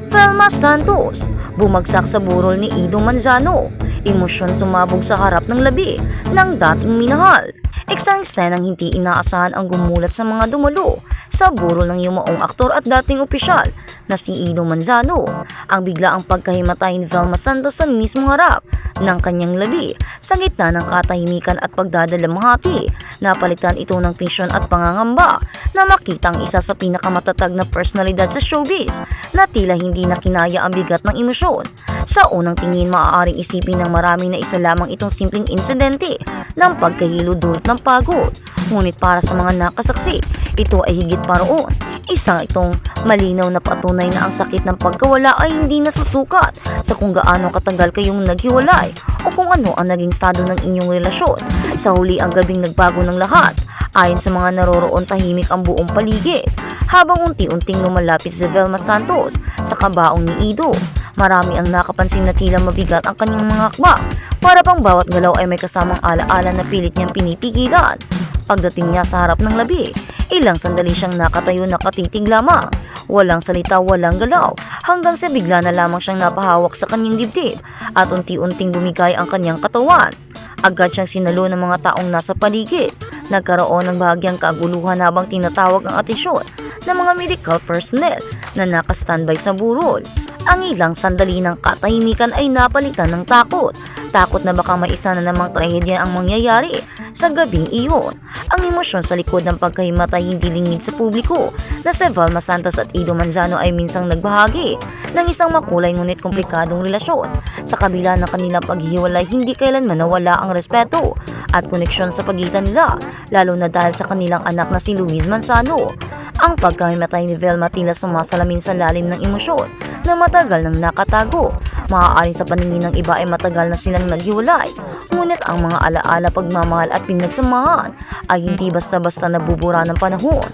Velma Santos, bumagsak sa burol ni Ido Manzano. Emosyon sumabog sa harap ng labi ng dating minahal. Eksang eksenang hindi inaasahan ang gumulat sa mga dumalo sa burol ng yumaong aktor at dating opisyal na si Ido Manzano. Ang biglaang pagkahimatay ni Velma Santos sa mismong harap ng kanyang labi sa gitna ng katahimikan at pagdadalamhati. Napalitan ito ng tensyon at pangangamba na makita ang isa sa pinakamatatag na personalidad sa showbiz na tila hindi na kinaya ang bigat ng emosyon. Sa unang tingin, maaaring isipin ng marami na isa lamang itong simpleng insidente ng pagkahilo dulot ng pagod. Ngunit para sa mga nakasaksi, ito ay higit pa roon. Isang itong malinaw na patunay na ang sakit ng pagkawala ay hindi nasusukat sa kung gaano katagal kayong naghiwalay o kung ano ang naging estado ng inyong relasyon. Sa huli, ang gabing nagbago ng lahat. Ayon sa mga naroroon, tahimik ang buong paligid habang unti-unting lumalapit si Velma Santos sa kabaong ni Ido. Marami ang nakapansin na tila mabigat ang kanyang mga hakbang, para pang bawat galaw ay may kasamang alaala na pilit niyang pinipigilan. Pagdating niya sa harap ng labi, ilang sandali siyang nakatayo nakatitig lamang. Walang salita, walang galaw, hanggang sa bigla na lamang siyang napahawak sa kanyang dibdib at unti-unting bumigay ang kanyang katawan. Agad siyang sinalo ng mga taong nasa paligid. Nagkaroon ng bahagyang kaguluhan habang tinatawag ang atensyon ng mga medical personnel na nakastandby sa burol. Ang ilang sandali ng katahimikan ay napalitan ng takot. Takot na baka may isa na namang trahedya ang mangyayari sa gabing iyon. Ang emosyon sa likod ng pagkahimatay hindi lingid sa publiko na si Velma Santos at Ido Manzano ay minsang nagbahagi ng isang makulay ngunit komplikadong relasyon. Sa kabila ng kanilang paghihiwalay, hindi kailanman nawala ang respeto at koneksyon sa pagitan nila, lalo na dahil sa kanilang anak na si Luis Manzano. Ang pagkahimatay ni Velma tila sumasalamin sa lalim ng emosyon na matagal nang nakatago. Maaaring sa paningin ng iba ay matagal na silang naghiwalay, ngunit ang mga alaala, pagmamahal at pinagsamahan ay hindi basta-basta nabubura ng panahon.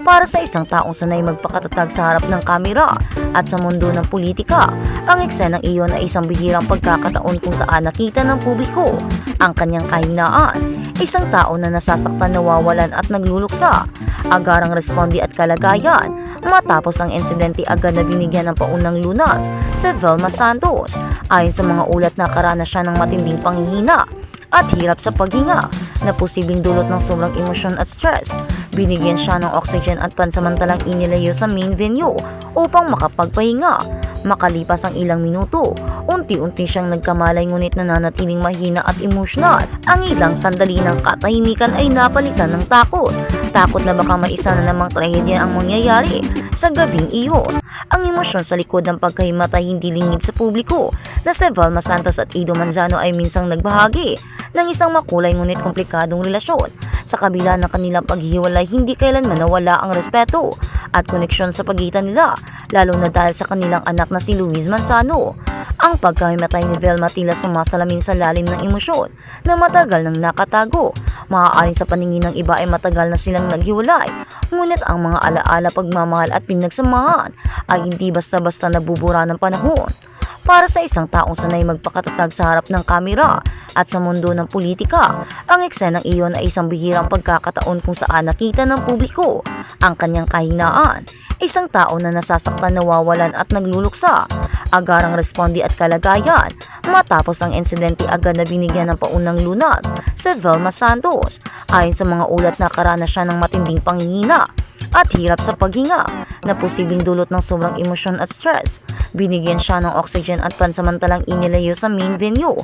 Para sa isang taong sanay magpakatatag sa harap ng kamera at sa mundo ng politika, ang eksenang iyon ay isang bihirang pagkakataon kung saan nakita ng publiko ang kanyang kahinaan. Isang tao na nasasaktan, nawawalan at nagluluksa. Agarang responde at kalagayan. Matapos ang insidente, agad na binigyan ng paunang lunas si Velma Santos. Ayon sa mga ulat, nakaranas siya ng matinding panghihina at hirap sa paghinga na posibleng dulot ng sobrang emosyon at stress. Binigyan siya ng oxygen at pansamantalang inilayo sa main venue upang makapagpahinga. Makalipas ang ilang minuto, unti-unti siyang nagkamalay ngunit nananatiling mahina at emosyonal. Ang ilang sandali ng katahimikan ay napalitan ng takot. Takot na baka may isa na namang trahedya ang mangyayari sa gabing iyon. Ang emosyon sa likod ng pagkahimatay hindi lingid sa publiko na si Velma Santos at Ido Manzano ay minsang nagbahagi ng isang makulay ngunit komplikadong relasyon. Sa kabila ng kanilang paghihiwalay, hindi kailanman nawala ang respeto at koneksyon sa pagitan nila, lalo na dahil sa kanilang anak na si Luis Manzano. Ang pagkahimatay ni Velma tila sumasalamin sa lalim ng emosyon na matagal nang nakatago. Maaaring sa paningin ng iba ay matagal na silang naghiwalay, ngunit ang mga alaala, pagmamahal at pinagsamahan ay hindi basta-basta nabubura ng panahon. Para sa isang taong sanay magpakatatag sa harap ng kamera at sa mundo ng politika, ang eksenang iyon ay isang bihirang pagkakataon kung saan nakita ng publiko ang kanyang kahinaan. Isang tao na nasasaktan, nawawalan at nagluluksa. Agarang responde at kalagayan. Matapos ang insidente, agad na binigyan ng paunang lunas si Velma Santos. Ayon sa mga ulat, nakaranas siya ng matinding panghihina at hirap sa paghinga na posibleng dulot ng sobrang emosyon at stress. Binigyan siya ng oxygen at pansamantalang inilayo sa main venue